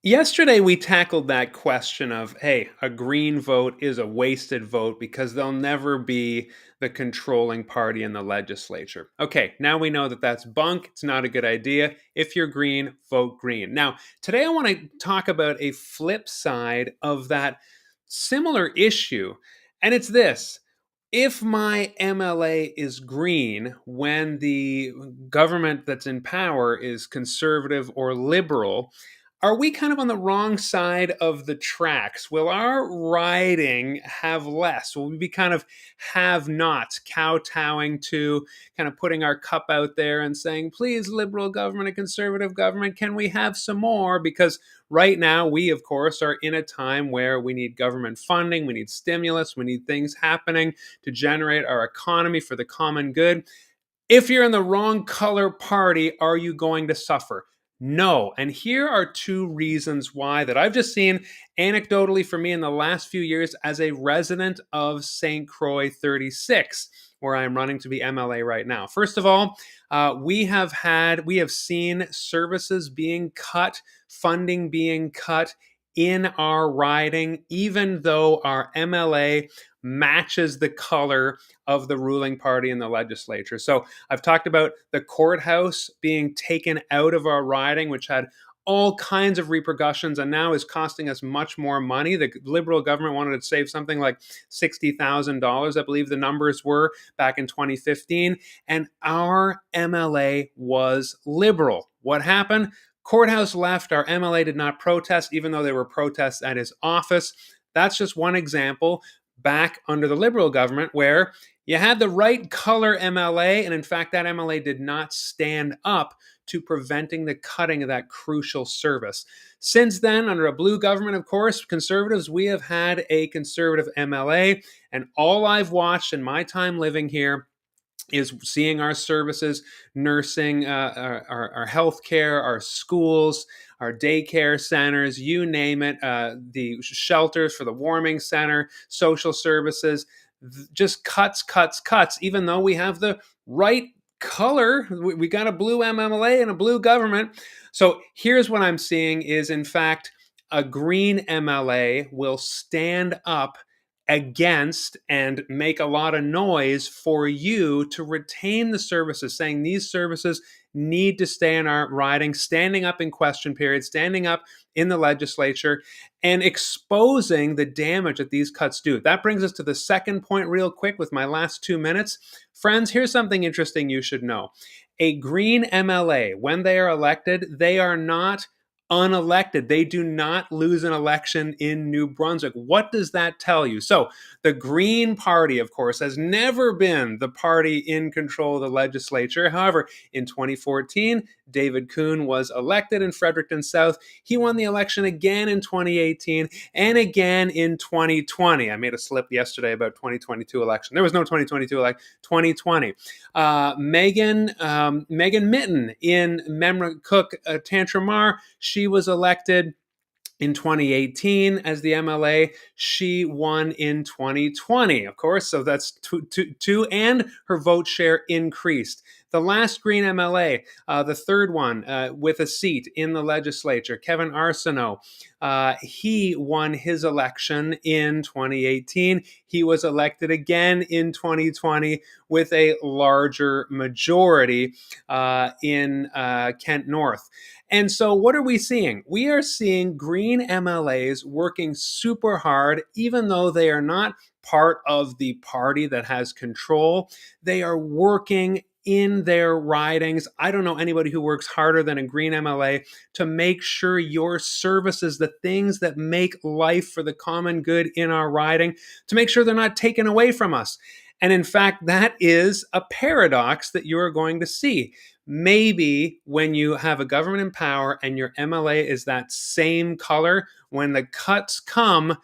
Yesterday, we tackled that question of, hey, a green vote is a wasted vote because they'll never be the controlling party in the legislature. Okay, now we know that that's bunk. It's not a good idea. If you're green, vote green. Now, today I want to talk about a flip side of that similar issue, and it's this. If my MLA is green when the government that's in power is conservative or liberal, are we kind of on the wrong side of the tracks? Will our riding have less? Will we be kind of have nots, kowtowing to kind of putting our cup out there and saying, please, liberal government and conservative government, can we have some more? Because right now, we, of course, are in a time where we need government funding, we need stimulus, we need things happening to generate our economy for the common good. If you're in the wrong color party, are you going to suffer? No. And here are two reasons why that I've just seen anecdotally for me in the last few years as a resident of Saint Croix 36, where I'm running to be MLA right now. First of all, we have seen services being cut, funding being cut in our riding, even though our MLA matches the color of the ruling party in the legislature. So I've talked about the courthouse being taken out of our riding, which had all kinds of repercussions and now is costing us much more money. The Liberal government wanted to save something like $60,000, I believe the numbers were, back in 2015. And our MLA was Liberal. What happened? Courthouse left. Our MLA did not protest, even though there were protests at his office. That's just one example back under the Liberal government where you had the right color MLA, and in fact, that MLA did not stand up to preventing the cutting of that crucial service. Since then, under a blue government, of course, conservatives, we have had a conservative MLA, and all I've watched in my time living here is seeing our services, nursing, our healthcare, our schools, our daycare centers, you name it, the shelters for the warming center, social services, just cuts, cuts, cuts, even though we have the right color. We got a blue MMLA and a blue government. So here's what I'm seeing is, in fact, a green MLA will stand up against and make a lot of noise for you to retain the services, saying these services need to stay in our riding, standing up in question period, standing up in the legislature, and exposing the damage that these cuts do. That brings us to the second point, real quick, with my last 2 minutes. Friends, here's something interesting you should know. A green MLA, when they are elected, they are not unelected. They do not lose an election in New Brunswick. What does that tell you? So, the Green Party, of course, has never been the party in control of the legislature. However, in 2014, David Kuhn was elected in Fredericton South. He won the election again in 2018 and again in 2020. I made a slip yesterday about 2022 election. There was no 2022 election. 2020. Megan Mitten in Memramcook Tantramar, she was elected in 2018 as the MLA. She won in 2020, of course, so that's two, and her vote share increased. The last Green MLA, the third one with a seat in the legislature, Kevin Arsenault, he won his election in 2018. He was elected again in 2020 with a larger majority in Kent North. And so what are we seeing? We are seeing Green MLAs working super hard, even though they are not part of the party that has control. They are working in their ridings. I don't know anybody who works harder than a Green MLA to make sure your services, the things that make life for the common good in our riding, to make sure they're not taken away from us. And in fact, that is a paradox that you are going to see. Maybe when you have a government in power and your MLA is that same color, when the cuts come,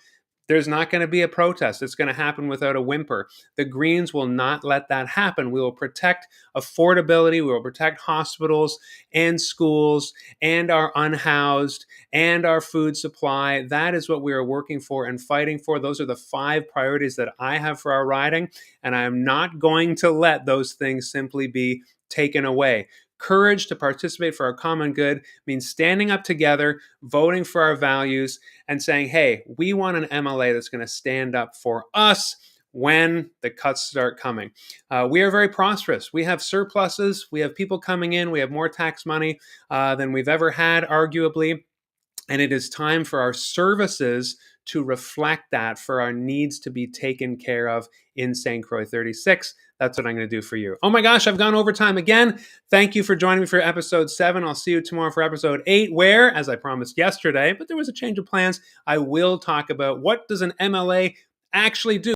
there's not going to be a protest. It's going to happen without a whimper. The Greens will not let that happen. We will protect affordability. We will protect hospitals and schools and our unhoused and our food supply. That is what we are working for and fighting for. Those are the 5 priorities that I have for our riding, and I am not going to let those things simply be taken away. courage to participate for our common good means standing up together, voting for our values, and saying, hey, we want an MLA that's going to stand up for us when the cuts start coming. We are very prosperous. We have surpluses. We have people coming in. We have more tax money than we've ever had, arguably. And it is time for our services to reflect that, for our needs to be taken care of in Saint Croix 36. That's what I'm going to do for you. Oh my gosh, I've gone over time again. Thank you for joining me for episode 7. I'll see you tomorrow for episode 8, where, as I promised yesterday, but there was a change of plans, I will talk about what does an MLA actually do.